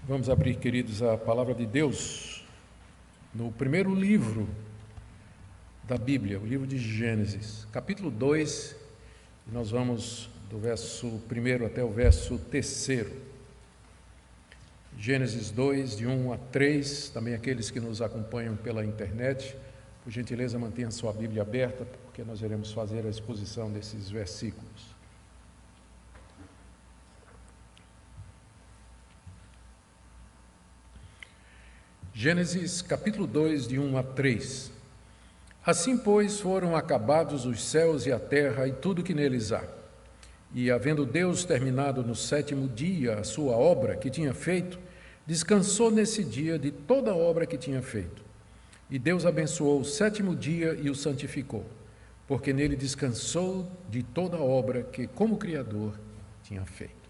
Vamos abrir, queridos, a palavra de Deus no primeiro livro da Bíblia, o livro de Gênesis, capítulo 2, e nós vamos do verso 1 até o verso 3. Gênesis 2, de 1 a 3, também aqueles que nos acompanham pela internet, por gentileza mantenha sua Bíblia aberta, porque nós iremos fazer a exposição desses versículos. Gênesis capítulo 2, de 1 a 3. Assim, pois, foram acabados os céus e a terra e tudo que neles há. E, havendo Deus terminado no 7º dia a sua obra que tinha feito, descansou nesse dia de toda a obra que tinha feito. E Deus abençoou o 7º dia e o santificou, porque nele descansou de toda a obra que, como Criador, tinha feito.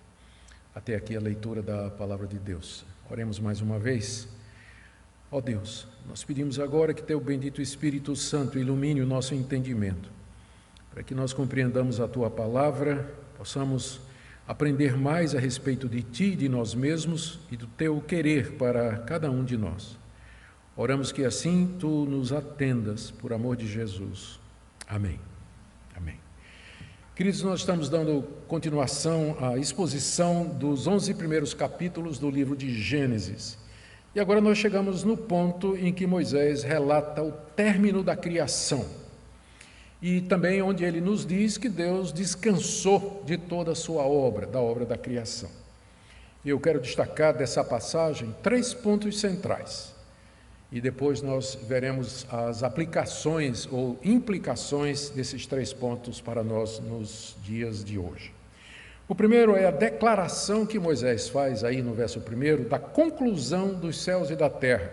Até aqui a leitura da palavra de Deus. Oremos mais uma vez. Ó Deus, nós pedimos agora que Teu bendito Espírito Santo ilumine o nosso entendimento, para que nós compreendamos a Tua palavra, possamos aprender mais a respeito de Ti, de nós mesmos e do Teu querer para cada um de nós. Oramos que assim Tu nos atendas, por amor de Jesus. Amém. Amém. Queridos, nós estamos dando continuação à exposição dos 11 primeiros capítulos do livro de Gênesis. E agora nós chegamos no ponto em que Moisés relata o término da criação. E também onde ele nos diz que Deus descansou de toda a sua obra, da obra da criação. E eu quero destacar dessa passagem 3 pontos centrais. E depois nós veremos as aplicações ou implicações desses 3 pontos para nós nos dias de hoje. O primeiro é a declaração que Moisés faz aí no verso 1 da conclusão dos céus e da terra.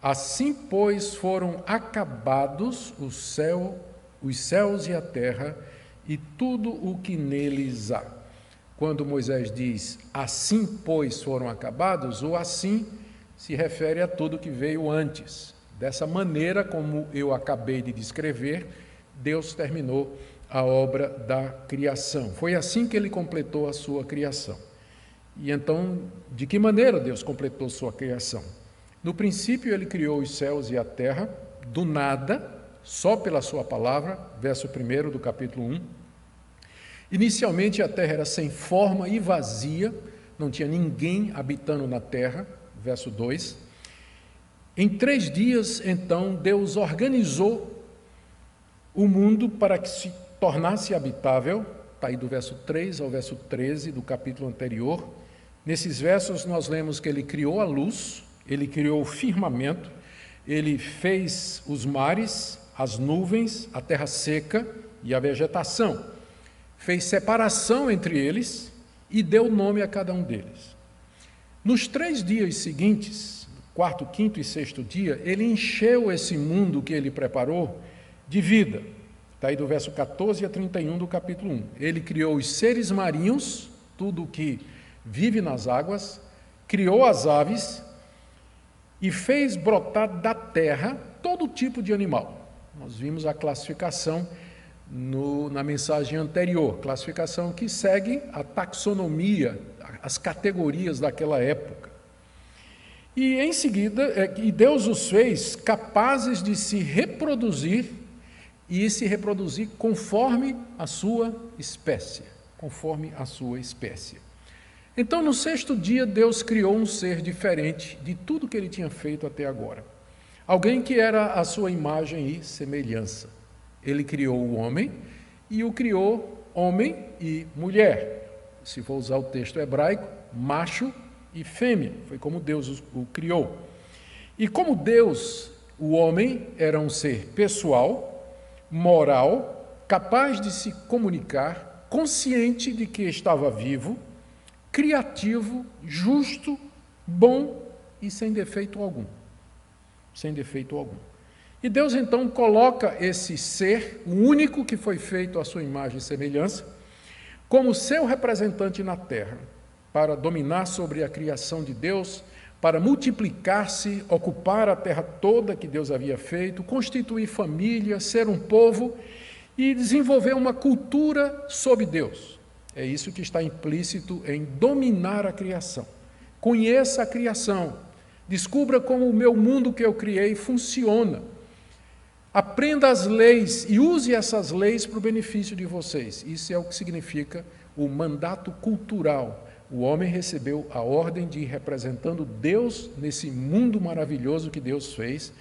Assim, pois, foram acabados os céus e a terra e tudo o que neles há. Quando Moisés diz, assim, pois, foram acabados, o assim se refere a tudo que veio antes. Dessa maneira, como eu acabei de descrever, Deus terminou a obra da criação. Foi assim que ele completou a sua criação. E então, de que maneira Deus completou sua criação? No princípio, ele criou os céus e a terra, do nada, só pela sua palavra, verso 1 do capítulo 1. Inicialmente, a terra era sem forma e vazia, não tinha ninguém habitando na terra, verso 2. Em 3 dias, então, Deus organizou o mundo para que se tornasse habitável, está aí do verso 3 ao verso 13 do capítulo anterior. Nesses versos nós lemos que ele criou a luz, ele criou o firmamento, ele fez os mares, as nuvens, a terra seca e a vegetação. Fez separação entre eles e deu nome a cada um deles. Nos 3 dias seguintes, 4º, 5º e 6º dia, ele encheu esse mundo que ele preparou de vida. Está aí do verso 14 a 31 do capítulo 1. Ele criou os seres marinhos, tudo o que vive nas águas, criou as aves e fez brotar da terra todo tipo de animal. Nós vimos a classificação na mensagem anterior, classificação que segue a taxonomia, as categorias daquela época. E em seguida, Deus os fez capazes de se reproduzir e se reproduzir conforme a sua espécie, Então, no 6º dia, Deus criou um ser diferente de tudo que ele tinha feito até agora. Alguém que era a sua imagem e semelhança. Ele criou o homem e o criou homem e mulher. Se for usar o texto hebraico, macho e fêmea. Foi como Deus o criou. E como Deus, o homem, era um ser pessoal, moral, capaz de se comunicar, consciente de que estava vivo, criativo, justo, bom e sem defeito algum. E Deus então coloca esse ser, o único que foi feito à sua imagem e semelhança, como seu representante na terra, para dominar sobre a criação de Deus, para multiplicar-se, ocupar a terra toda que Deus havia feito, constituir família, ser um povo e desenvolver uma cultura sob Deus. É isso que está implícito em dominar a criação. Conheça a criação. Descubra como o meu mundo que eu criei funciona. Aprenda as leis e use essas leis para o benefício de vocês. Isso é o que significa o mandato cultural. O homem recebeu a ordem de ir representando Deus nesse mundo maravilhoso que Deus fez,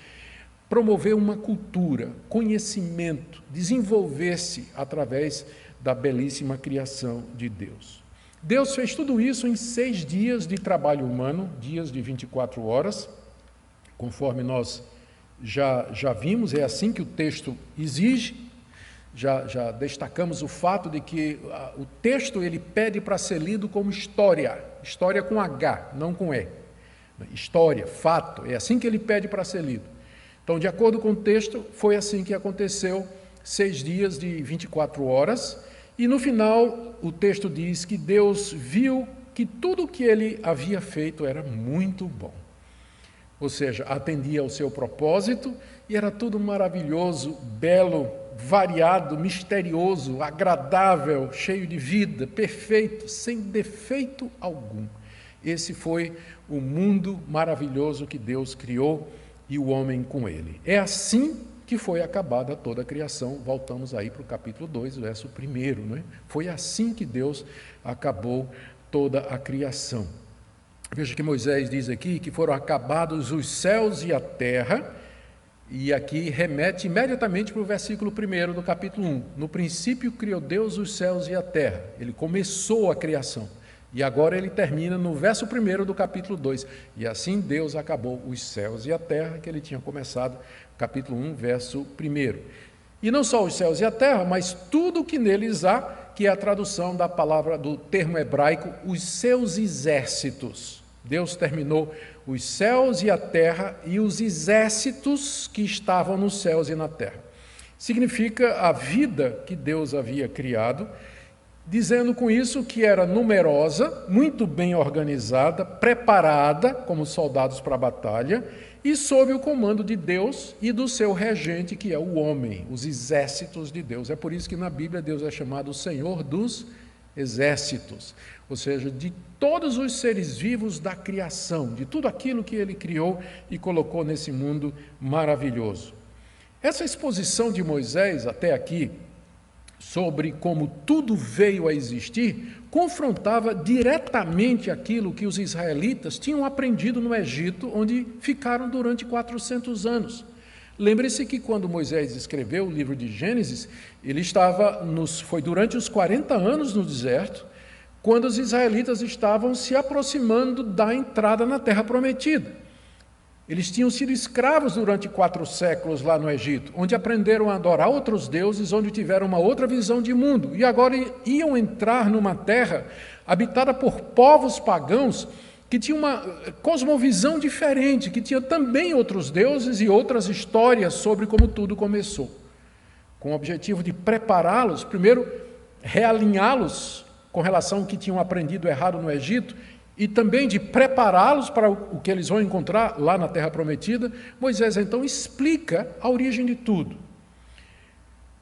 promover uma cultura, conhecimento, desenvolver-se através da belíssima criação de Deus. Deus fez tudo isso em 6 dias de trabalho humano, dias de 24 horas, conforme nós já vimos, é assim que o texto exige. Já destacamos o fato de que o texto ele pede para ser lido como história com H, não com E. História, fato, é assim que ele pede para ser lido. Então, de acordo com o texto, foi assim que aconteceu, 6 dias de 24 horas, e no final o texto diz que Deus viu que tudo o que ele havia feito era muito bom. Ou seja, atendia ao seu propósito e era tudo maravilhoso, belo, variado, misterioso, agradável, cheio de vida, perfeito, sem defeito algum. Esse foi o mundo maravilhoso que Deus criou e o homem com ele. É assim que foi acabada toda a criação. Voltamos aí para o capítulo 2, verso 1, não é? Foi assim que Deus acabou toda a criação. Veja que Moisés diz aqui que foram acabados os céus e a terra, e aqui remete imediatamente para o versículo 1 do capítulo 1. No princípio criou Deus os céus e a terra. Ele começou a criação. E agora ele termina no verso 1 do capítulo 2. E assim Deus acabou os céus e a terra, que ele tinha começado, capítulo 1, verso 1. E não só os céus e a terra, mas tudo o que neles há, que é a tradução da palavra, do termo hebraico, os seus exércitos. Deus terminou os céus e a terra e os exércitos que estavam nos céus e na terra. Significa a vida que Deus havia criado, dizendo com isso que era numerosa, muito bem organizada, preparada como soldados para a batalha e sob o comando de Deus e do seu regente, que é o homem, os exércitos de Deus. É por isso que na Bíblia Deus é chamado o Senhor dos exércitos, ou seja, de todos os seres vivos da criação, de tudo aquilo que ele criou e colocou nesse mundo maravilhoso. Essa exposição de Moisés até aqui, sobre como tudo veio a existir, confrontava diretamente aquilo que os israelitas tinham aprendido no Egito, onde ficaram durante 400 anos. Lembre-se que quando Moisés escreveu o livro de Gênesis, ele foi durante os 40 anos no deserto, quando os israelitas estavam se aproximando da entrada na Terra Prometida. Eles tinham sido escravos durante 4 séculos lá no Egito, onde aprenderam a adorar outros deuses, onde tiveram uma outra visão de mundo, e agora iam entrar numa terra habitada por povos pagãos que tinham uma cosmovisão diferente, que tinha também outros deuses e outras histórias sobre como tudo começou, com o objetivo de prepará-los, primeiro realinhá-los com relação ao que tinham aprendido errado no Egito, e também de prepará-los para o que eles vão encontrar lá na Terra Prometida. Moisés então explica a origem de tudo.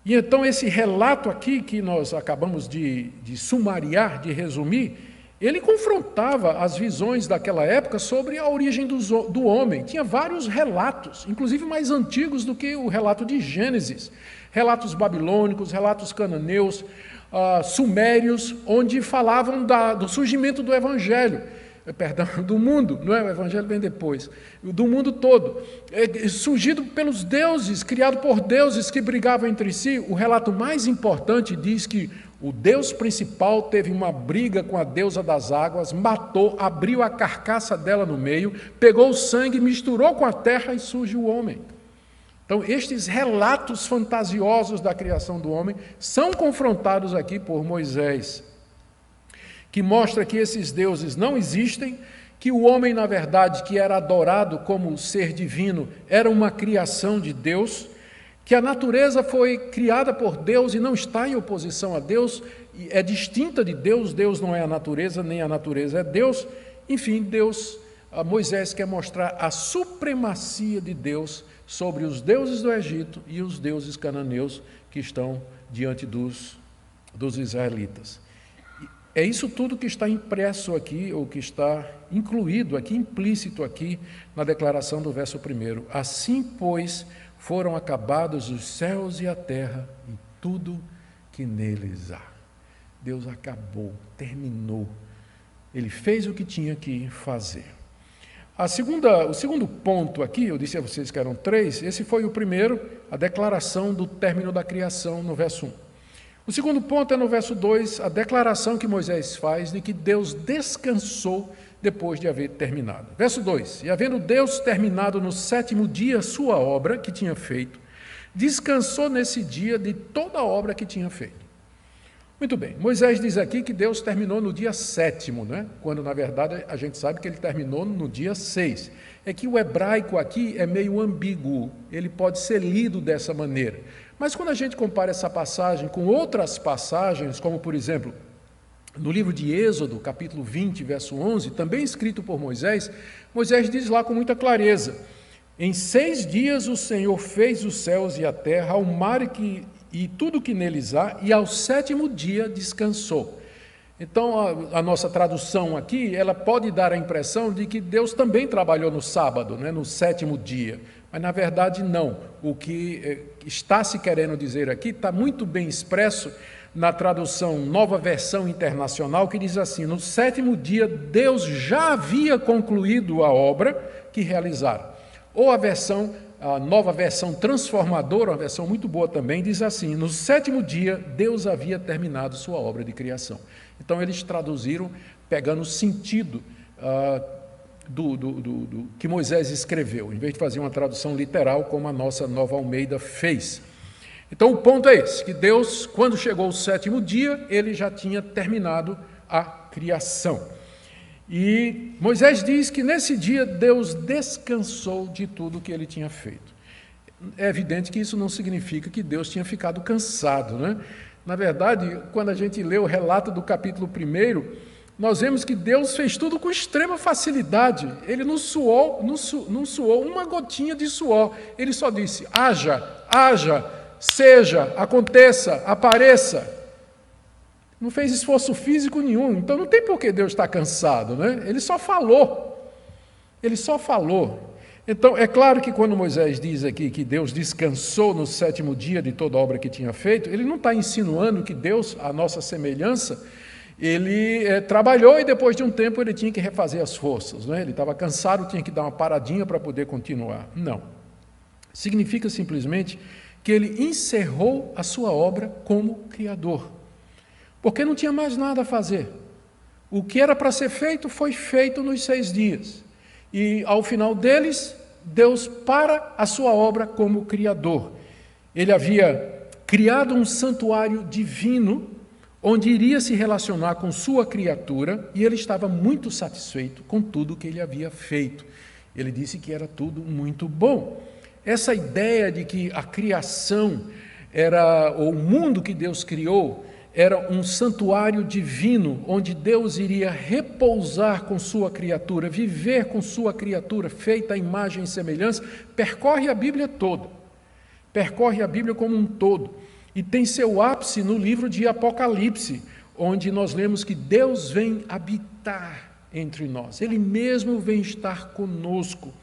E então esse relato aqui que nós acabamos de sumariar, de resumir, ele confrontava as visões daquela época sobre a origem do homem. Tinha vários relatos, inclusive mais antigos do que o relato de Gênesis. Relatos babilônicos, relatos cananeus, sumérios, onde falavam do surgimento do Evangelho, do mundo, não é? O Evangelho vem depois, do mundo todo, surgido pelos deuses, criado por deuses que brigavam entre si. O relato mais importante diz que o Deus principal teve uma briga com a deusa das águas, matou, abriu a carcaça dela no meio, pegou o sangue, misturou com a terra e surge o homem. Então, estes relatos fantasiosos da criação do homem são confrontados aqui por Moisés, que mostra que esses deuses não existem, que o homem, na verdade, que era adorado como ser divino, era uma criação de Deus, que a natureza foi criada por Deus e não está em oposição a Deus, é distinta de Deus, Deus não é a natureza, nem a natureza é Deus. Enfim, Moisés quer mostrar a supremacia de Deus sobre os deuses do Egito e os deuses cananeus que estão diante dos israelitas. É isso tudo que está impresso aqui, ou que está incluído aqui, implícito aqui, na declaração do verso 1. Assim, pois, foram acabados os céus e a terra e tudo que neles há. Deus acabou, terminou. Ele fez o que tinha que fazer. O segundo ponto aqui, eu disse a vocês que eram 3, esse foi o primeiro, a declaração do término da criação no verso 1. O segundo ponto é no verso 2, a declaração que Moisés faz de que Deus descansou depois de haver terminado. Verso 2, e havendo Deus terminado no 7º dia sua obra que tinha feito, descansou nesse dia de toda a obra que tinha feito. Muito bem, Moisés diz aqui que Deus terminou no dia 7º, né? Quando na verdade a gente sabe que ele terminou no dia 6. É que o hebraico aqui é meio ambíguo, ele pode ser lido dessa maneira. Mas quando a gente compara essa passagem com outras passagens, como por exemplo, no livro de Êxodo, capítulo 20, verso 11, também escrito por Moisés, Moisés diz lá com muita clareza: em 6 dias o Senhor fez os céus e a terra, ao mar e tudo que neles há, e ao 7º dia descansou. Então, a nossa tradução aqui, ela pode dar a impressão de que Deus também trabalhou no sábado, né, no 7º dia. Mas, na verdade, não. O que está se querendo dizer aqui está muito bem expresso na tradução Nova Versão Internacional, que diz assim: no 7º dia, Deus já havia concluído a obra que realizaram. Ou a Nova Versão Transformadora, uma versão muito boa também, diz assim: no 7º dia, Deus havia terminado sua obra de criação. Então, eles traduziram pegando o sentido do que Moisés escreveu, em vez de fazer uma tradução literal, como a nossa Nova Almeida fez. Então, o ponto é esse, que Deus, quando chegou o 7º dia, ele já tinha terminado a criação. E Moisés diz que nesse dia Deus descansou de tudo que ele tinha feito. É evidente que isso não significa que Deus tinha ficado cansado, né? Na verdade, quando a gente lê o relato do capítulo 1, nós vemos que Deus fez tudo com extrema facilidade. Ele não suou uma gotinha de suor. Ele só disse: haja, seja, aconteça, apareça. Não fez esforço físico nenhum. Então não tem por que Deus estar cansado, né? Ele só falou. Então, é claro que quando Moisés diz aqui que Deus descansou no 7º dia de toda a obra que tinha feito, ele não está insinuando que Deus, a nossa semelhança, ele trabalhou e depois de um tempo ele tinha que refazer as forças, né? Ele estava cansado, tinha que dar uma paradinha para poder continuar. Não. Significa simplesmente que ele encerrou a sua obra como Criador, porque não tinha mais nada a fazer. O que era para ser feito foi feito nos 6 dias. E ao final deles, Deus para a sua obra como Criador. Ele havia criado um santuário divino, onde iria se relacionar com sua criatura, e ele estava muito satisfeito com tudo que ele havia feito. Ele disse que era tudo muito bom. Essa ideia de que a criação ou o mundo que Deus criou, era um santuário divino, onde Deus iria repousar com sua criatura, viver com sua criatura, feita à imagem e semelhança, percorre a Bíblia toda, percorre a Bíblia como um todo, e tem seu ápice no livro de Apocalipse, onde nós lemos que Deus vem habitar entre nós, Ele mesmo vem estar conosco,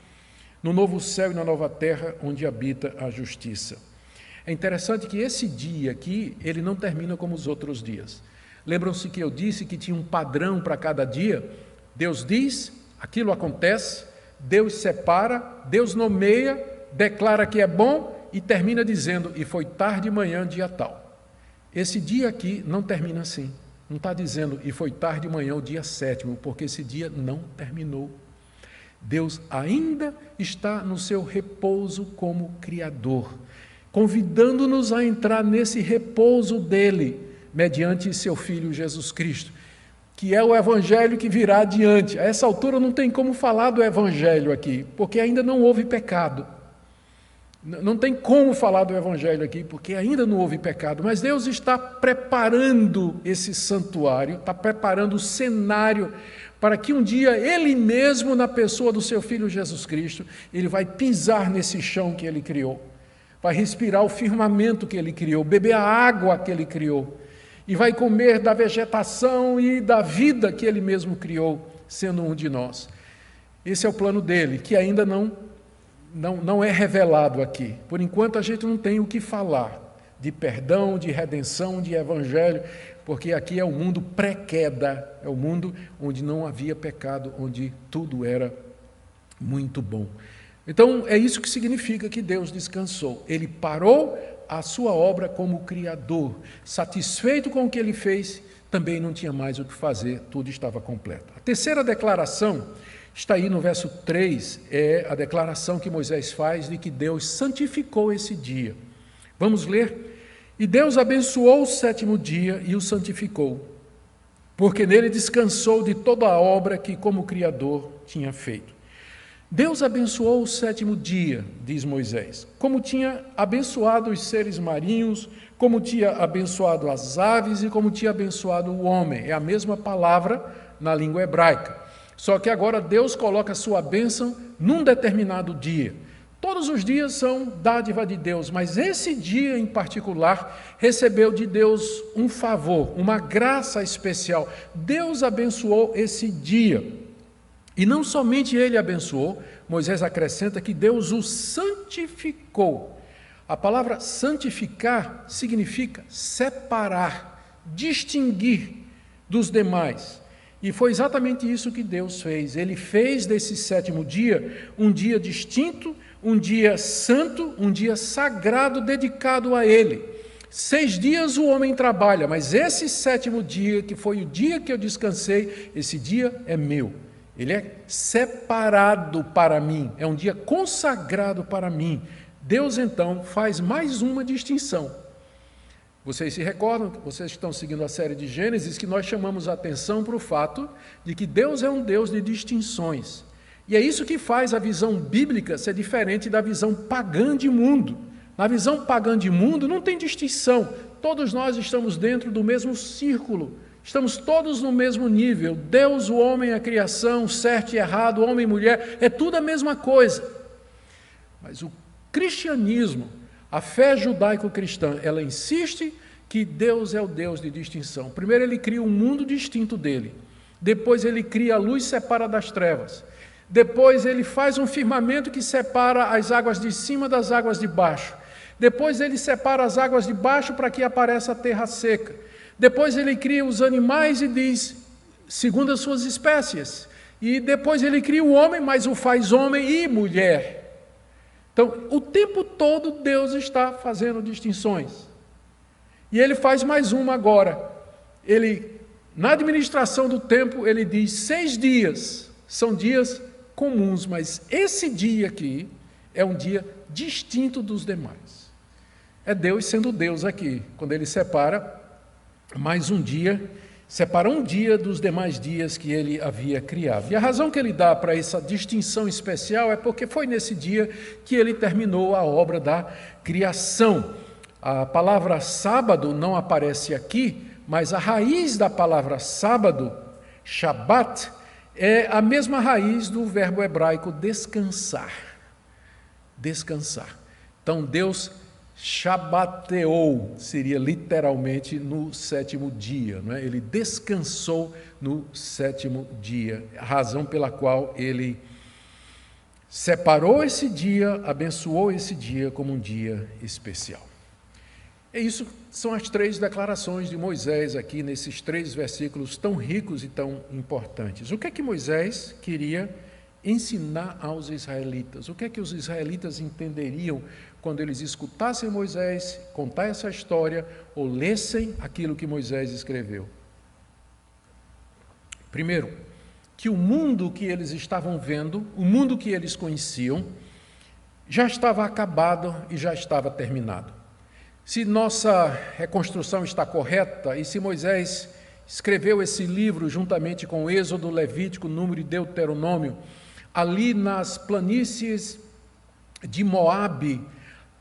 no novo céu e na nova terra, onde habita a justiça. É interessante que esse dia aqui, ele não termina como os outros dias. Lembram-se que eu disse que tinha um padrão para cada dia? Deus diz, aquilo acontece, Deus separa, Deus nomeia, declara que é bom e termina dizendo: e foi tarde de manhã, dia tal. Esse dia aqui não termina assim. Não está dizendo: e foi tarde de manhã, o dia 7º, porque esse dia não terminou. Deus ainda está no seu repouso como Criador, convidando-nos a entrar nesse repouso dele, mediante seu Filho Jesus Cristo, que é o Evangelho que virá adiante. A essa altura não tem como falar do Evangelho aqui, porque ainda não houve pecado. Não tem como falar do Evangelho aqui, porque ainda não houve pecado, mas Deus está preparando esse santuário, está preparando o cenário para que um dia Ele mesmo, na pessoa do seu Filho Jesus Cristo, Ele vai pisar nesse chão que Ele criou, vai respirar o firmamento que Ele criou, beber a água que Ele criou, e vai comer da vegetação e da vida que Ele mesmo criou, sendo um de nós. Esse é o plano dele, que ainda não é revelado aqui. Por enquanto a gente não tem o que falar de perdão, de redenção, de evangelho, porque aqui é o mundo pré-queda, é o mundo onde não havia pecado, onde tudo era muito bom. Então é isso que significa que Deus descansou. Ele parou a sua obra como Criador, satisfeito com o que ele fez, também não tinha mais o que fazer, tudo estava completo. A terceira declaração está aí no verso 3, é a declaração que Moisés faz de que Deus santificou esse dia. Vamos ler? E Deus abençoou o sétimo dia e o santificou, porque nele descansou de toda a obra que como Criador tinha feito. Deus abençoou o sétimo dia, diz Moisés, como tinha abençoado os seres marinhos, como tinha abençoado as aves e como tinha abençoado o homem. É a mesma palavra na língua hebraica. Só que agora Deus coloca a sua bênção num determinado dia. Todos os dias são dádiva de Deus, mas esse dia em particular recebeu de Deus um favor, uma graça especial. Deus abençoou esse dia. E não somente ele abençoou, Moisés acrescenta que Deus o santificou. A palavra santificar significa separar, distinguir dos demais. E foi exatamente isso que Deus fez. Ele fez desse sétimo dia um dia distinto, um dia santo, um dia sagrado dedicado a Ele. 6 dias o homem trabalha, mas esse sétimo dia, que foi o dia que eu descansei, esse dia é meu. Ele é separado para mim, é um dia consagrado para mim. Deus, então, faz mais uma distinção. Vocês se recordam, vocês que estão seguindo a série de Gênesis, que nós chamamos a atenção para o fato de que Deus é um Deus de distinções. E é isso que faz a visão bíblica ser diferente da visão pagã de mundo. Na visão pagã de mundo não tem distinção. Todos nós estamos dentro do mesmo círculo. Estamos todos no mesmo nível. Deus, o homem, a criação, certo e errado, homem e mulher, é tudo a mesma coisa. Mas o cristianismo, a fé judaico-cristã, ela insiste que Deus é o Deus de distinção. Primeiro ele cria um mundo distinto dele. Depois ele cria a luz e separa das trevas. Depois ele faz um firmamento que separa as águas de cima das águas de baixo. Depois ele separa as águas de baixo para que apareça a terra seca. Depois ele cria os animais e diz, segundo as suas espécies. E depois ele cria o homem, mas o faz homem e mulher. Então, o tempo todo Deus está fazendo distinções. E ele faz mais uma agora. Ele, na administração do tempo, ele diz 6 dias. São dias comuns, mas esse dia aqui é um dia distinto dos demais. É Deus sendo Deus aqui, quando ele separa mais um dia, separa um dia dos demais dias que ele havia criado. E a razão que ele dá para essa distinção especial é porque foi nesse dia que ele terminou a obra da criação. A palavra sábado não aparece aqui, mas a raiz da palavra sábado, Shabat, é a mesma raiz do verbo hebraico descansar. Descansar. Então Deus shabateou, seria literalmente no sétimo dia, não é? Ele descansou no sétimo dia, a razão pela qual ele separou esse dia, abençoou esse dia como um dia especial. E isso são as 3 declarações de Moisés aqui, nesses 3 versículos tão ricos e tão importantes. O que é que Moisés queria ensinar aos israelitas? O que é que os israelitas entenderiam quando eles escutassem Moisés contar essa história ou lessem aquilo que Moisés escreveu? Primeiro, que o mundo que eles estavam vendo, o mundo que eles conheciam, já estava acabado e já estava terminado. Se nossa reconstrução está correta, e se Moisés escreveu esse livro juntamente com Êxodo, Levítico, Número e Deuteronômio, ali nas planícies de Moabe,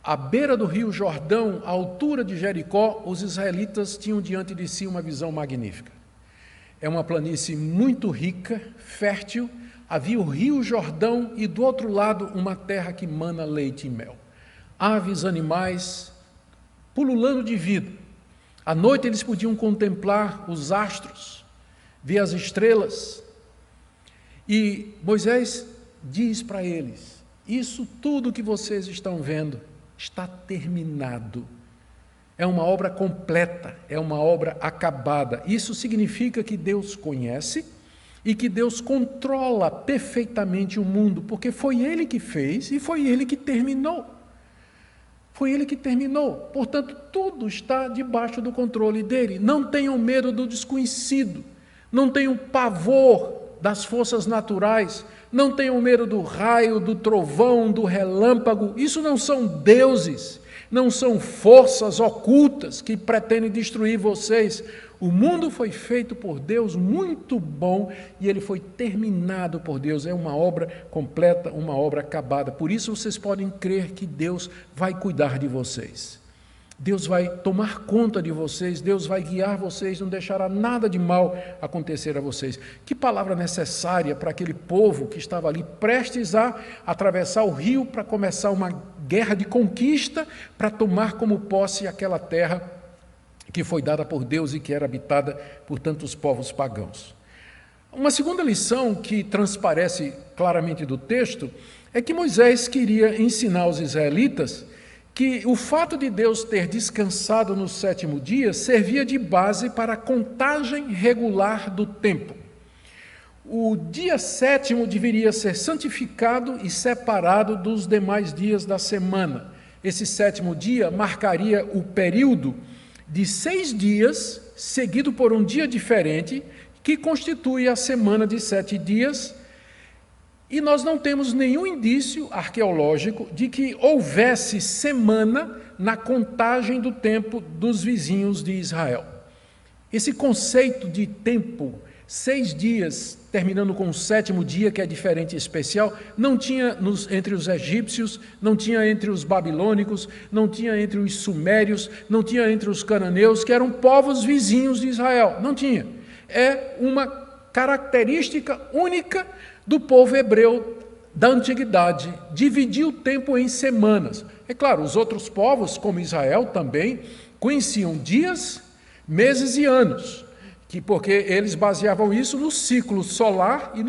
à beira do rio Jordão, à altura de Jericó, os israelitas tinham diante de si uma visão magnífica. É uma planície muito rica, fértil, havia o rio Jordão e do outro lado uma terra que mana leite e mel. Aves, animais, pululando de vida. À noite eles podiam contemplar os astros, ver as estrelas. E Moisés diz para eles: isso tudo que vocês estão vendo está terminado. É uma obra completa, é uma obra acabada. Isso significa que Deus conhece e que Deus controla perfeitamente o mundo, porque foi Ele que fez e foi Ele que terminou. Foi Ele que terminou. Portanto, tudo está debaixo do controle dele. Não tenham medo do desconhecido. Não tenham pavor das forças naturais. Não tenham medo do raio, do trovão, do relâmpago. Isso não são deuses. Não são forças ocultas que pretendem destruir vocês. O mundo foi feito por Deus, muito bom, e ele foi terminado por Deus. É uma obra completa, uma obra acabada. Por isso vocês podem crer que Deus vai cuidar de vocês. Deus vai tomar conta de vocês, Deus vai guiar vocês, não deixará nada de mal acontecer a vocês. Que palavra necessária para aquele povo que estava ali prestes a atravessar o rio para começar uma guerra de conquista, para tomar como posse aquela terra que foi dada por Deus e que era habitada por tantos povos pagãos. Uma segunda lição que transparece claramente do texto é que Moisés queria ensinar aos israelitas que o fato de Deus ter descansado no sétimo dia servia de base para a contagem regular do tempo. O dia sétimo deveria ser santificado e separado dos demais dias da semana. Esse sétimo dia marcaria o período de 6 dias, seguido por um dia diferente, que constitui a semana de 7 dias, e nós não temos nenhum indício arqueológico de que houvesse semana na contagem do tempo dos vizinhos de Israel. Esse conceito de tempo, 6 dias, terminando com o sétimo dia, que é diferente e especial, não tinha entre os egípcios, não tinha entre os babilônicos, não tinha entre os sumérios, não tinha entre os cananeus, que eram povos vizinhos de Israel. Não tinha. É uma característica única do povo hebreu da antiguidade, dividir o tempo em semanas. É claro, os outros povos, como Israel, também conheciam dias, meses e anos, porque eles baseavam isso no ciclo solar e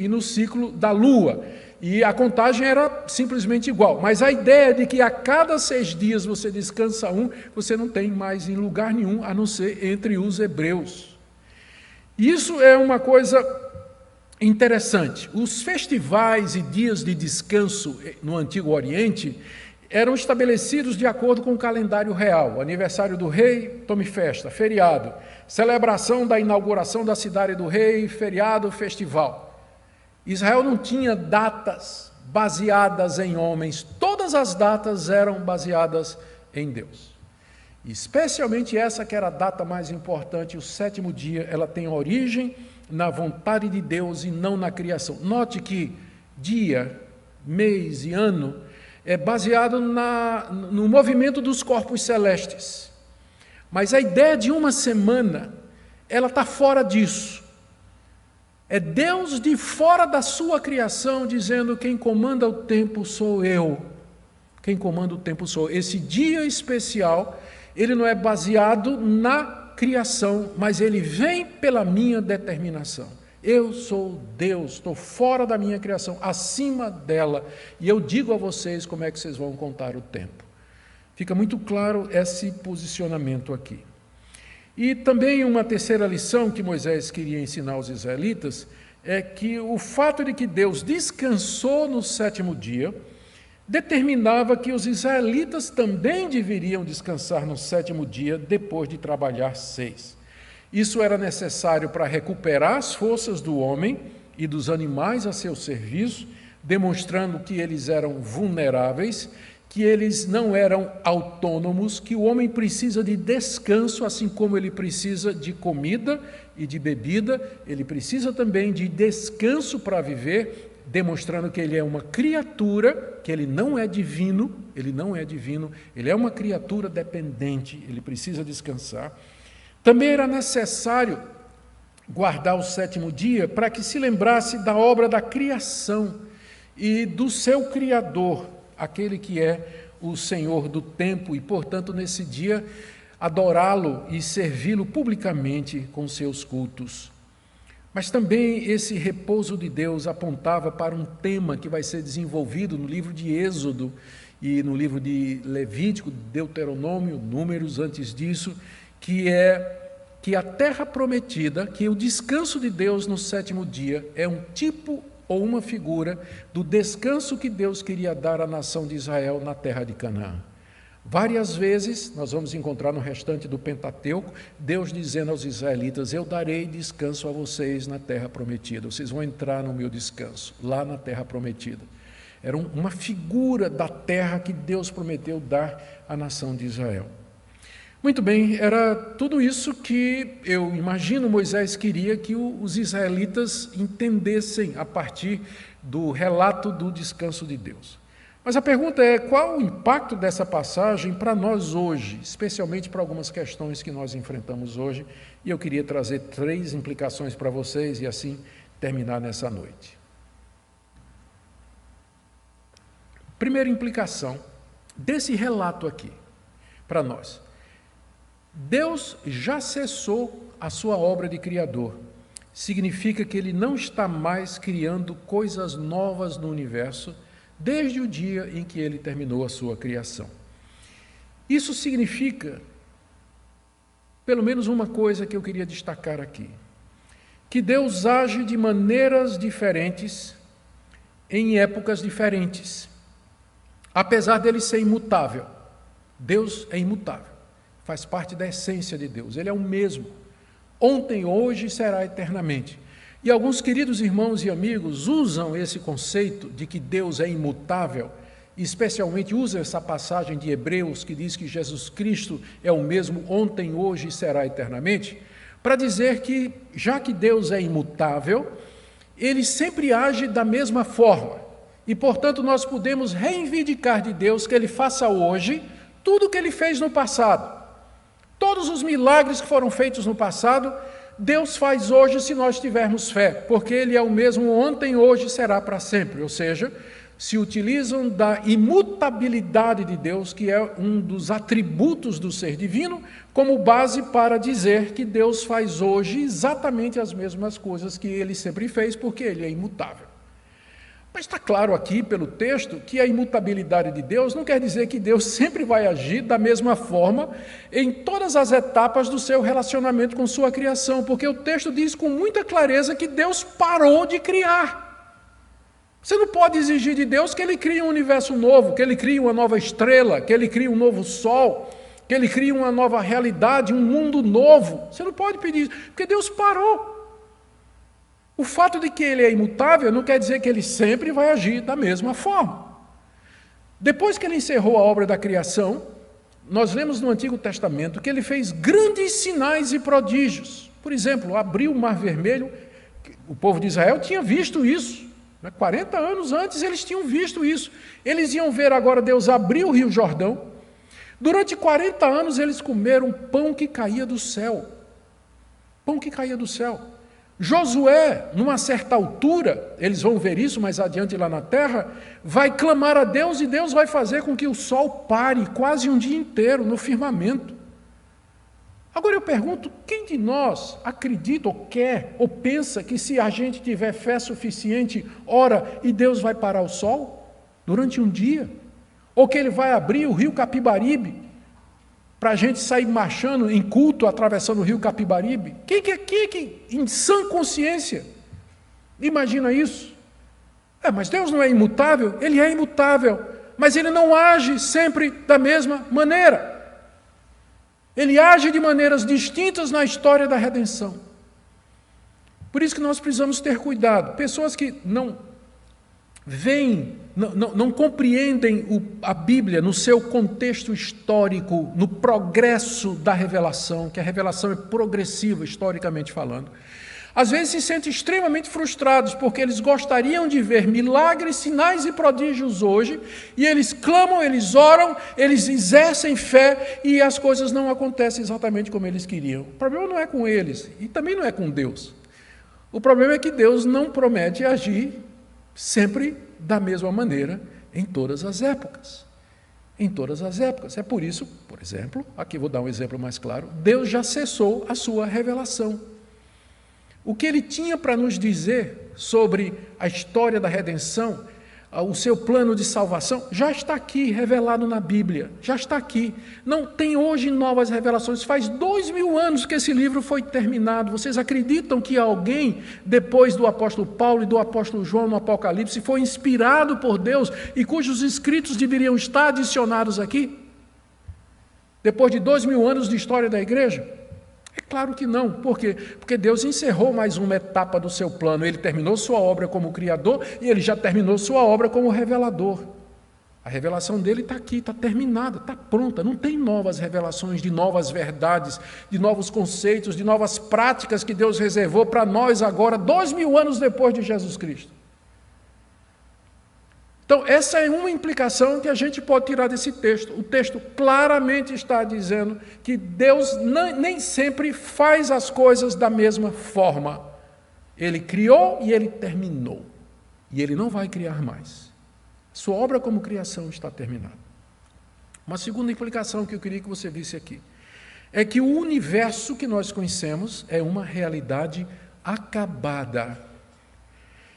no ciclo da lua. E a contagem era simplesmente igual. Mas a ideia de que a cada 6 dias você descansa um, você não tem mais em lugar nenhum, a não ser entre os hebreus. Isso é uma coisa interessante. Os festivais e dias de descanso no Antigo Oriente eram estabelecidos de acordo com o calendário real. Aniversário do rei, tome festa, feriado. Celebração da inauguração da cidade do rei, feriado, festival. Israel não tinha datas baseadas em homens. Todas as datas eram baseadas em Deus. Especialmente essa que era a data mais importante, o sétimo dia, ela tem origem na vontade de Deus e não na criação. Note que dia, mês e ano é baseado no movimento dos corpos celestes. Mas a ideia de uma semana, ela está fora disso. É Deus de fora da sua criação dizendo: quem comanda o tempo sou eu. Quem comanda o tempo sou eu. Esse dia especial, ele não é baseado na criação, mas ele vem pela minha determinação. Eu sou Deus, estou fora da minha criação, acima dela, e eu digo a vocês como é que vocês vão contar o tempo. Fica muito claro esse posicionamento aqui. E também uma terceira lição que Moisés queria ensinar aos israelitas é que o fato de que Deus descansou no sétimo dia determinava que os israelitas também deveriam descansar no sétimo dia depois de trabalhar 6. Isso era necessário para recuperar as forças do homem e dos animais a seu serviço, demonstrando que eles eram vulneráveis, que eles não eram autônomos, que o homem precisa de descanso, assim como ele precisa de comida e de bebida, ele precisa também de descanso para viver, demonstrando que ele é uma criatura, que ele não é divino, ele é uma criatura dependente, ele precisa descansar. Também era necessário guardar o sétimo dia para que se lembrasse da obra da criação e do seu Criador, aquele que é o Senhor do tempo, e, portanto, nesse dia, adorá-lo e servi-lo publicamente com seus cultos. Mas também esse repouso de Deus apontava para um tema que vai ser desenvolvido no livro de Êxodo e no livro de Levítico, Deuteronômio, Números antes disso, que é que a terra prometida, que o descanso de Deus no sétimo dia é um tipo ou uma figura do descanso que Deus queria dar à nação de Israel na terra de Canaã. Várias vezes, nós vamos encontrar no restante do Pentateuco, Deus dizendo aos israelitas: eu darei descanso a vocês na terra prometida, vocês vão entrar no meu descanso, lá na terra prometida. Era uma figura da terra que Deus prometeu dar à nação de Israel. Muito bem, era tudo isso que eu imagino Moisés queria que os israelitas entendessem a partir do relato do descanso de Deus. Mas a pergunta é: qual o impacto dessa passagem para nós hoje, especialmente para algumas questões que nós enfrentamos hoje? E eu queria trazer 3 implicações para vocês e assim terminar nessa noite. Primeira implicação desse relato aqui, para nós. Deus já cessou a sua obra de criador. Significa que Ele não está mais criando coisas novas no universo desde o dia em que Ele terminou a sua criação. Isso significa, pelo menos uma coisa que eu queria destacar aqui, que Deus age de maneiras diferentes em épocas diferentes. Apesar dele ser imutável, Deus é imutável. Faz parte da essência de Deus. Ele é o mesmo. Ontem, hoje e será eternamente. E alguns queridos irmãos e amigos usam esse conceito de que Deus é imutável, e especialmente usam essa passagem de Hebreus que diz que Jesus Cristo é o mesmo ontem, hoje e será eternamente, para dizer que, já que Deus é imutável, Ele sempre age da mesma forma. E, portanto, nós podemos reivindicar de Deus que Ele faça hoje tudo o que Ele fez no passado. Todos os milagres que foram feitos no passado, Deus faz hoje se nós tivermos fé, porque Ele é o mesmo ontem, hoje e será para sempre. Ou seja, se utilizam da imutabilidade de Deus, que é um dos atributos do ser divino, como base para dizer que Deus faz hoje exatamente as mesmas coisas que Ele sempre fez, porque Ele é imutável. Mas está claro aqui pelo texto que a imutabilidade de Deus não quer dizer que Deus sempre vai agir da mesma forma em todas as etapas do seu relacionamento com sua criação, porque o texto diz com muita clareza que Deus parou de criar. Você não pode exigir de Deus que Ele crie um universo novo, que Ele crie uma nova estrela, que Ele crie um novo sol, que Ele crie uma nova realidade, um mundo novo. Você não pode pedir isso, porque Deus parou. O fato de que Ele é imutável não quer dizer que Ele sempre vai agir da mesma forma. Depois que Ele encerrou a obra da criação, nós lemos no Antigo Testamento que Ele fez grandes sinais e prodígios. Por exemplo, abriu o Mar Vermelho. O povo de Israel tinha visto isso. 40 anos antes eles tinham visto isso. Eles iam ver agora Deus abrir o Rio Jordão. Durante 40 anos eles comeram pão que caía do céu. Pão que caía do céu. Josué, numa certa altura, eles vão ver isso mais adiante lá na terra, vai clamar a Deus e Deus vai fazer com que o sol pare quase um dia inteiro no firmamento. Agora eu pergunto, quem de nós acredita ou quer ou pensa que se a gente tiver fé suficiente, ora, e Deus vai parar o sol durante um dia? Ou que Ele vai abrir o rio Capibaribe para a gente sair marchando em culto, atravessando o rio Capibaribe? Quem que em sã consciência imagina isso? Mas Deus não é imutável? Ele é imutável, mas Ele não age sempre da mesma maneira. Ele age de maneiras distintas na história da redenção. Por isso que nós precisamos ter cuidado. Pessoas que não veem, não compreendem a Bíblia no seu contexto histórico, no progresso da revelação, que a revelação é progressiva, historicamente falando. Às vezes se sentem extremamente frustrados, porque eles gostariam de ver milagres, sinais e prodígios hoje, e eles clamam, eles oram, eles exercem fé, e as coisas não acontecem exatamente como eles queriam. O problema não é com eles, e também não é com Deus. O problema é que Deus não promete agir sempre da mesma maneira em todas as épocas. em todas as épocas. É por isso, por exemplo, aqui vou dar um exemplo mais claro, Deus já cessou a sua revelação. O que ele tinha para nos dizer sobre a história da redenção, o seu plano de salvação, já está aqui revelado na Bíblia, já está aqui. Não tem hoje novas revelações, faz 2000 anos que esse livro foi terminado. Vocês acreditam que alguém, depois do apóstolo Paulo e do apóstolo João no Apocalipse, foi inspirado por Deus e cujos escritos deveriam estar adicionados aqui? Depois de 2000 anos de história da igreja? É claro que não. Por quê? Porque Deus encerrou mais uma etapa do seu plano. Ele terminou sua obra como Criador e ele já terminou sua obra como revelador. A revelação dele está aqui, está terminada, está pronta. Não tem novas revelações de novas verdades, de novos conceitos, de novas práticas que Deus reservou para nós agora, 2000 anos depois de Jesus Cristo. Então, essa é uma implicação que a gente pode tirar desse texto. O texto claramente está dizendo que Deus nem sempre faz as coisas da mesma forma. Ele criou e ele terminou. E ele não vai criar mais. Sua obra como criação está terminada. Uma segunda implicação que eu queria que você visse aqui é que o universo que nós conhecemos é uma realidade acabada.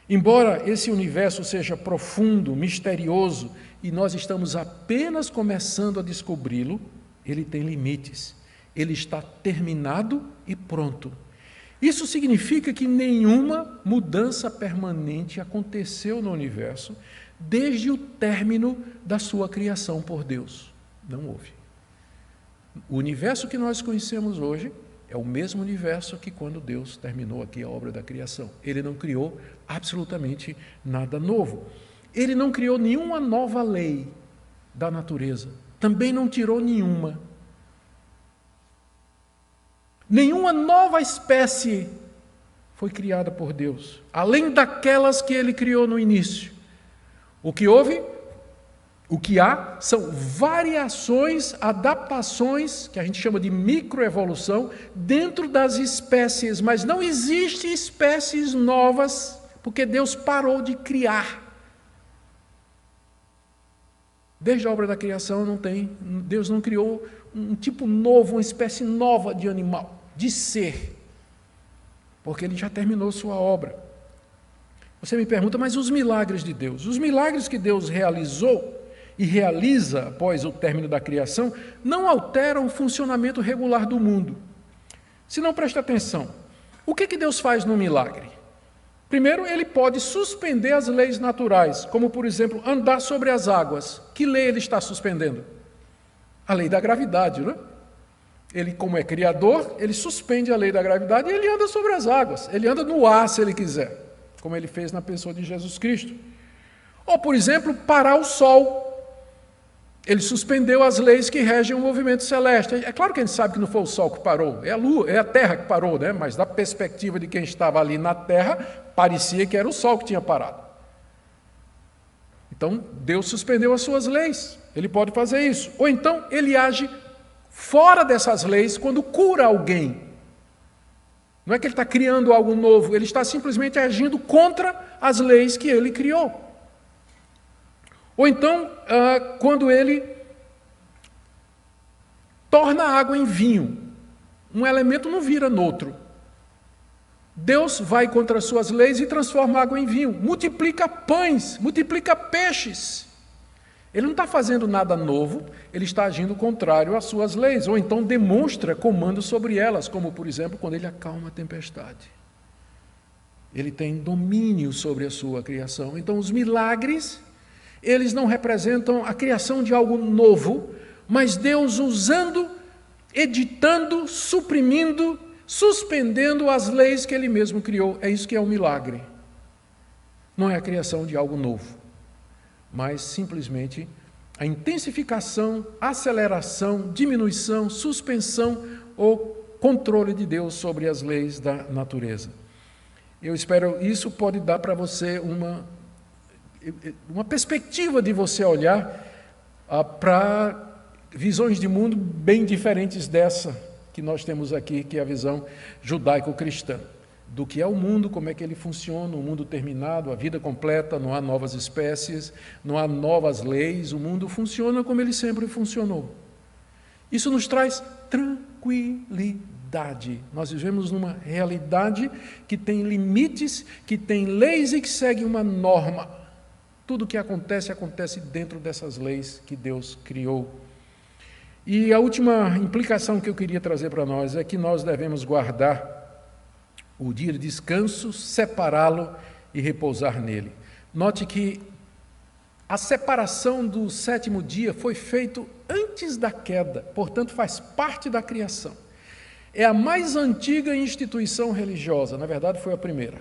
Embora esse universo seja profundo, misterioso, e nós estamos apenas começando a descobri-lo, ele tem limites. Ele está terminado e pronto. Isso significa que nenhuma mudança permanente aconteceu no universo desde o término da sua criação por Deus. Não houve. O universo que nós conhecemos hoje é o mesmo universo que quando Deus terminou aqui a obra da criação. Ele não criou absolutamente nada novo. Ele não criou nenhuma nova lei da natureza. Também não tirou nenhuma. Nenhuma nova espécie foi criada por Deus, além daquelas que ele criou no início. O que há são variações, adaptações, que a gente chama de microevolução, dentro das espécies, mas não existem espécies novas, porque Deus parou de criar. Desde a obra da criação Deus não criou um tipo novo, uma espécie nova de animal, de ser, porque ele já terminou sua obra. Você me pergunta, mas os milagres de Deus? Os milagres que Deus realizou e realiza após o término da criação, não alteram o funcionamento regular do mundo. Se não, preste atenção. O que Deus faz no milagre? Primeiro, ele pode suspender as leis naturais, como, por exemplo, andar sobre as águas. Que lei ele está suspendendo? A lei da gravidade, não é? Ele, como é criador, ele suspende a lei da gravidade e ele anda sobre as águas. Ele anda no ar, se ele quiser, como ele fez na pessoa de Jesus Cristo. Ou, por exemplo, parar o sol. Ele suspendeu as leis que regem o movimento celeste. É claro que a gente sabe que não foi o Sol que parou, é a Lua, é a Terra que parou, né? Mas da perspectiva de quem estava ali na Terra, parecia que era o Sol que tinha parado. Então, Deus suspendeu as suas leis, ele pode fazer isso. Ou então, ele age fora dessas leis quando cura alguém. Não é que ele está criando algo novo, ele está simplesmente agindo contra as leis que ele criou. Ou então, quando ele torna a água em vinho, um elemento não vira noutro. Deus vai contra as suas leis e transforma a água em vinho, multiplica pães, multiplica peixes. Ele não está fazendo nada novo, ele está agindo contrário às suas leis, ou então demonstra comando sobre elas, como, por exemplo, quando ele acalma a tempestade. Ele tem domínio sobre a sua criação. Então, os milagres, eles não representam a criação de algo novo, mas Deus usando, editando, suprimindo, suspendendo as leis que Ele mesmo criou. É isso que é um milagre. Não é a criação de algo novo, mas simplesmente a intensificação, aceleração, diminuição, suspensão ou controle de Deus sobre as leis da natureza. Eu espero, isso pode dar para você uma perspectiva de você olhar para visões de mundo bem diferentes dessa que nós temos aqui, que é a visão judaico-cristã. do que é o mundo, como é que ele funciona, o mundo terminado, a vida completa, não há novas espécies, não há novas leis, o mundo funciona como ele sempre funcionou. Isso nos traz tranquilidade. Nós vivemos numa realidade que tem limites, que tem leis e que segue uma norma. Tudo o que acontece, acontece dentro dessas leis que Deus criou. E a última implicação que eu queria trazer para nós é que nós devemos guardar o dia de descanso, separá-lo e repousar nele. Note que a separação do sétimo dia foi feita antes da queda, portanto faz parte da criação. É a mais antiga instituição religiosa, na verdade foi a primeira.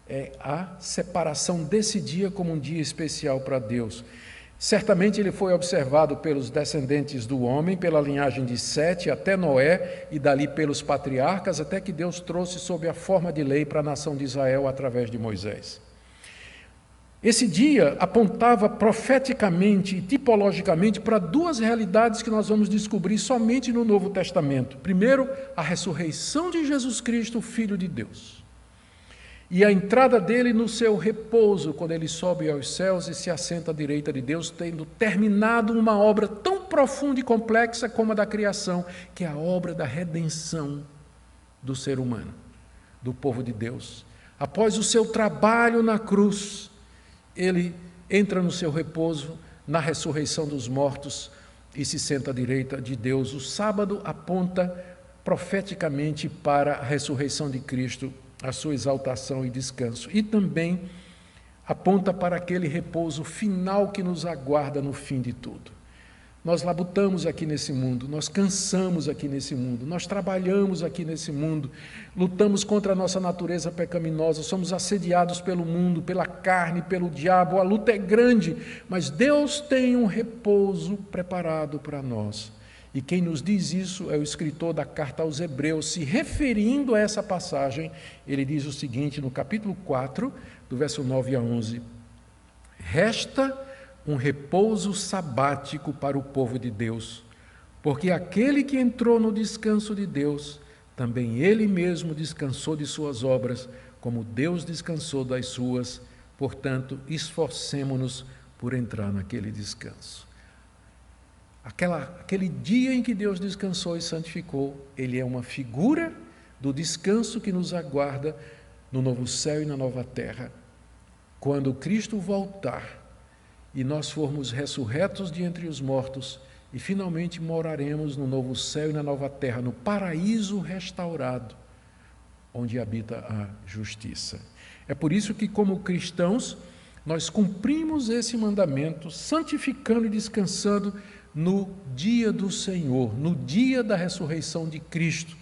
É a separação desse dia como um dia especial para Deus. Certamente ele foi observado pelos descendentes do homem, pela linhagem de Sete até Noé, e dali pelos patriarcas, até que Deus trouxe sob a forma de lei para a nação de Israel através de Moisés. Esse dia apontava profeticamente e tipologicamente para duas realidades que nós vamos descobrir somente no Novo Testamento. Primeiro, a ressurreição de Jesus Cristo, o Filho de Deus. E a entrada dele no seu repouso, quando ele sobe aos céus e se assenta à direita de Deus, tendo terminado uma obra tão profunda e complexa como a da criação, que é a obra da redenção do ser humano, do povo de Deus. Após o seu trabalho na cruz, ele entra no seu repouso, na ressurreição dos mortos, e se senta à direita de Deus. O sábado aponta profeticamente para a ressurreição de Cristo, a sua exaltação e descanso. E também aponta para aquele repouso final que nos aguarda no fim de tudo. Nós labutamos aqui nesse mundo, nós cansamos aqui nesse mundo, nós trabalhamos aqui nesse mundo, lutamos contra a nossa natureza pecaminosa, somos assediados pelo mundo, pela carne, pelo diabo, a luta é grande, mas Deus tem um repouso preparado para nós. E quem nos diz isso é o escritor da carta aos Hebreus, se referindo a essa passagem, ele diz o seguinte, no capítulo 4, do verso 9 a 11, resta um repouso sabático para o povo de Deus, porque aquele que entrou no descanso de Deus, também ele mesmo descansou de suas obras, como Deus descansou das suas, portanto, esforcemo-nos por entrar naquele descanso. Aquele dia em que Deus descansou e santificou, ele é uma figura do descanso que nos aguarda no novo céu e na nova terra. Quando Cristo voltar e nós formos ressurretos de entre os mortos e finalmente moraremos no novo céu e na nova terra, no paraíso restaurado, onde habita a justiça. É por isso que, como cristãos, nós cumprimos esse mandamento, santificando e descansando no dia do Senhor, no dia da ressurreição de Cristo.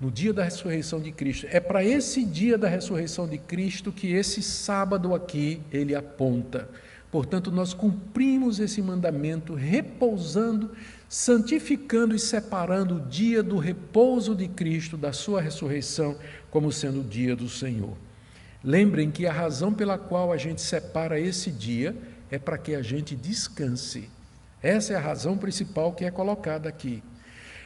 No dia da ressurreição de Cristo. É para esse dia da ressurreição de Cristo que esse sábado aqui ele aponta. Portanto, nós cumprimos esse mandamento, repousando, santificando e separando o dia do repouso de Cristo, da sua ressurreição, como sendo o dia do Senhor. Lembrem que a razão pela qual a gente separa esse dia é para que a gente descanse. Essa é a razão principal que é colocada aqui.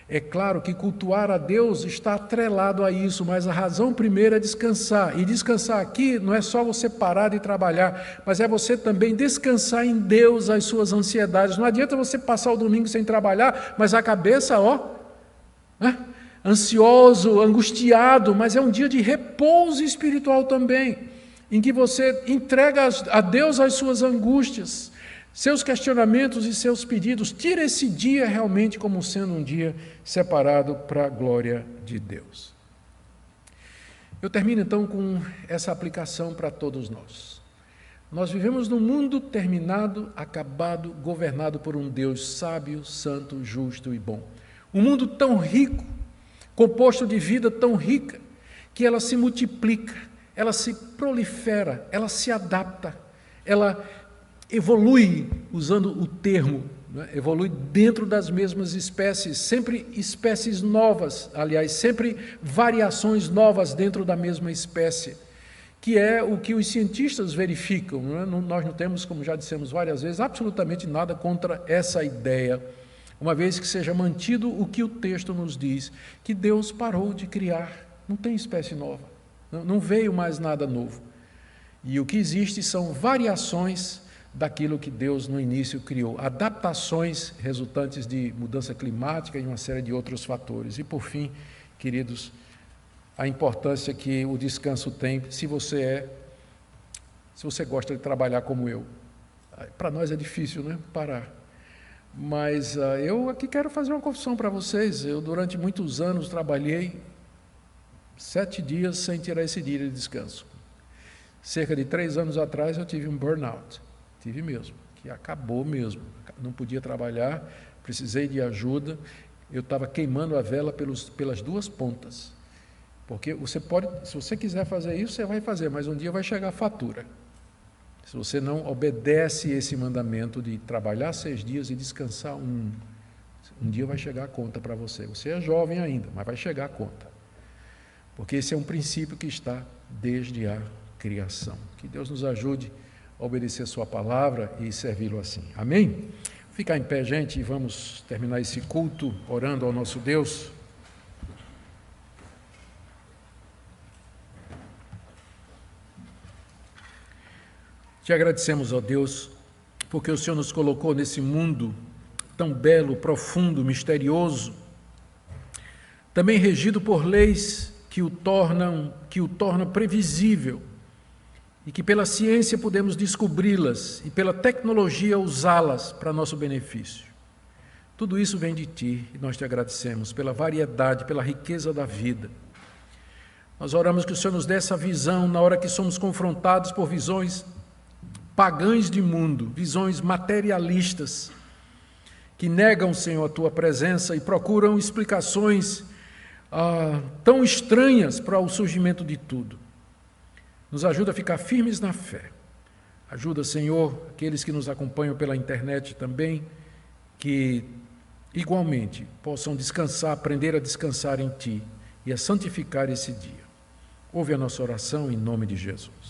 É claro que cultuar a Deus está atrelado a isso, mas a razão primeira é descansar. E descansar aqui não é só você parar de trabalhar, mas é você também descansar em Deus as suas ansiedades. Não adianta você passar o domingo sem trabalhar, mas a cabeça, ansioso, angustiado, mas é um dia de repouso espiritual também, em que você entrega a Deus as suas angústias, seus questionamentos e seus pedidos. Tira esse dia realmente como sendo um dia separado para a glória de Deus. Eu termino então com essa aplicação para todos nós. Nós vivemos num mundo terminado, acabado, governado por um Deus sábio, santo, justo e bom. Um mundo tão rico, composto de vida tão rica, que ela se multiplica, ela se prolifera, ela se adapta, ela evolui, usando o termo, evolui dentro das mesmas espécies, sempre espécies novas, aliás, sempre variações novas dentro da mesma espécie, que é o que os cientistas verificam. Nós não temos, como já dissemos várias vezes, absolutamente nada contra essa ideia, uma vez que seja mantido o que o texto nos diz, que Deus parou de criar, não tem espécie nova. Não veio mais nada novo. E o que existe são variações daquilo que Deus no início criou, adaptações resultantes de mudança climática e uma série de outros fatores. E por fim, queridos, a importância que o descanso tem se você gosta de trabalhar como eu. Para nós é difícil, né? Parar. Mas eu aqui quero fazer uma confissão para vocês. Eu durante muitos anos trabalhei 7 dias sem tirar esse dia de descanso. Cerca de 3 anos atrás eu tive um burnout. Tive mesmo, que acabou mesmo. Não podia trabalhar, precisei de ajuda. Eu estava queimando a vela pelas duas pontas. Porque você pode, se você quiser fazer isso, você vai fazer, mas um dia vai chegar a fatura. Se você não obedece esse mandamento de trabalhar 6 dias e descansar um dia vai chegar a conta para você. Você é jovem ainda, mas vai chegar a conta. Porque esse é um princípio que está desde a criação. Que Deus nos ajude a obedecer a sua palavra e servi-lo assim. Amém? Ficar em pé, gente, e vamos terminar esse culto orando ao nosso Deus. Te agradecemos, ó Deus, porque o Senhor nos colocou nesse mundo tão belo, profundo, misterioso, também regido por leis que o tornam previsível e que pela ciência podemos descobri-las e pela tecnologia usá-las para nosso benefício. Tudo isso vem de Ti e nós te agradecemos pela variedade, pela riqueza da vida. Nós oramos que o Senhor nos dê essa visão na hora que somos confrontados por visões pagãs de mundo, visões materialistas, que negam, Senhor, a Tua presença e procuram explicações tão estranhas para o surgimento de tudo. Nos ajuda a ficar firmes na fé. Ajuda, Senhor, aqueles que nos acompanham pela internet também, que igualmente possam descansar, aprender a descansar em Ti e a santificar esse dia. Ouve a nossa oração em nome de Jesus.